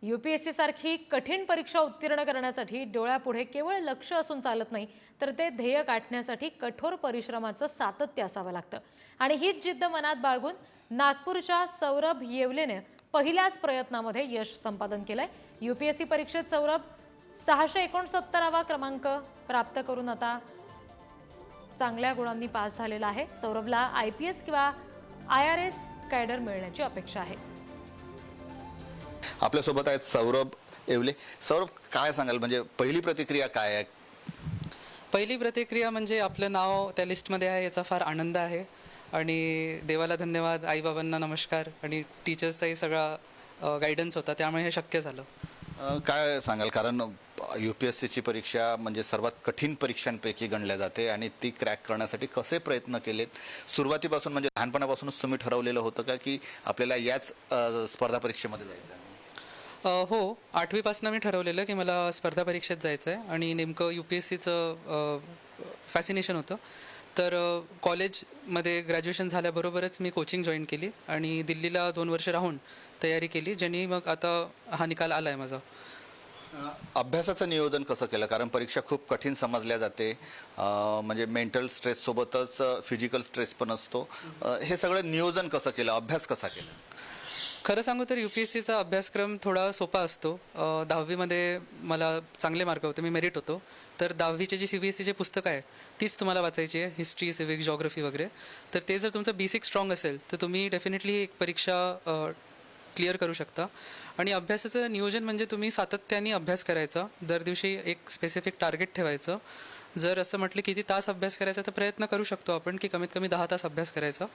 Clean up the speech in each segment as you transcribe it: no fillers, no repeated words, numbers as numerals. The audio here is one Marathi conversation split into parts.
UPSC सारखी कठीण परीक्षा उत्तीर्ण करण्यासाठी डोळ्यापुढे केवळ लक्ष असून चालत नाही, तर ते ध्येय गाठण्यासाठी कठोर परिश्रमाचं सातत्य असावं लागतं. आणि हीच जिद्द मनात बाळगून नागपूरच्या सौरभ येवलेने पहिल्याच प्रयत्नामध्ये यश संपादन केलंय. UPSC परीक्षेत सौरभ 669वा क्रमांक प्राप्त करून आता चांगल्या गुणांनी पास झालेला आहे. सौरभला IPS किंवा IRS कॅडर मिळण्याची अपेक्षा आहे. आपल्यासोबत आहेत सौरभ येवले. सौरभ, काय सांगाल, म्हणजे पहिली प्रतिक्रिया काय आहे? पहिली प्रतिक्रिया म्हणजे आपलं नाव त्या लिस्टमध्ये आहे याचा फार आनंद आहे आणि देवाला धन्यवाद, आईबाबांना नमस्कार आणि टीचर्सचाही सगळा गायडन्स होता, त्यामुळे हे शक्य झालं. काय सांगाल, कारण UPSCची परीक्षा म्हणजे सर्वात कठीण परीक्षांपैकी गणल्या जाते आणि ती क्रॅक करण्यासाठी कसे प्रयत्न केलेत? सुरुवातीपासून म्हणजे लहानपणापासूनच तुम्ही ठरवलेलं होतं का की आपल्याला याच स्पर्धा परीक्षेमध्ये जायचं आहे? हो, 8वीपासून मी ठरवलेलं की मला स्पर्धा परीक्षेत जायचं आहे आणि नेमकं UPSCचं फॅसिनेशन होतं. तर कॉलेजमध्ये ग्रॅज्युएशन झाल्याबरोबरच मी कोचिंग जॉईन केली आणि दिल्लीला 2 वर्ष राहून तयारी केली, ज्यांनी मग आता हा निकाल आला आहे माझा. अभ्यासाचं नियोजन कसं केलं? कारण परीक्षा खूप कठीण समजल्या जाते, म्हणजे मेंटल स्ट्रेससोबतच फिजिकल स्ट्रेस पण असतो. हे सगळं नियोजन कसं केलं, अभ्यास कसा केला? खरं सांगू तर UPSCचा अभ्यासक्रम थोडा सोपा असतो. 10वीमध्ये मला चांगले मार्क होते, मी मेरिट होतो. तर 10वीचे जे CBSEचे पुस्तकं आहे तीच तुम्हाला वाचायची आहे, हिस्ट्री, सिविक्स, जॉग्रफी वगैरे. तर ते जर तुमचं बेसिक स्ट्रॉंग असेल तर तुम्ही डेफिनेटली एक परीक्षा क्लिअर करू शकता. आणि अभ्यासाचं नियोजन म्हणजे तुम्ही सातत्याने अभ्यास करायचा, दर दिवशी एक स्पेसिफिक टार्गेट ठेवायचं. जर असं म्हटलं किती तास अभ्यास करायचा तर प्रयत्न करू शकतो आपण की कमीत कमी 10 तास अभ्यास करायचा.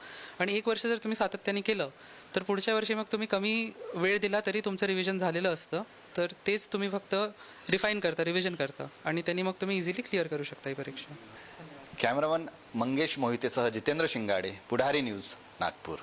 आणि 1 वर्ष जर तुम्ही सातत्याने केलं तर पुढच्या वर्षी मग तुम्ही कमी वेळ दिला तरी तुमचं रिव्हिजन झालेलं असतं. तर तेच तुम्ही फक्त रिफाईन करता, रिव्हिजन करता आणि त्यांनी मग तुम्ही इझिली क्लिअर करू शकता ही परीक्षा. कॅमेरामन मंगेश मोहितेसह जितेंद्र शिंगाडे, पुढारी न्यूज, नागपूर.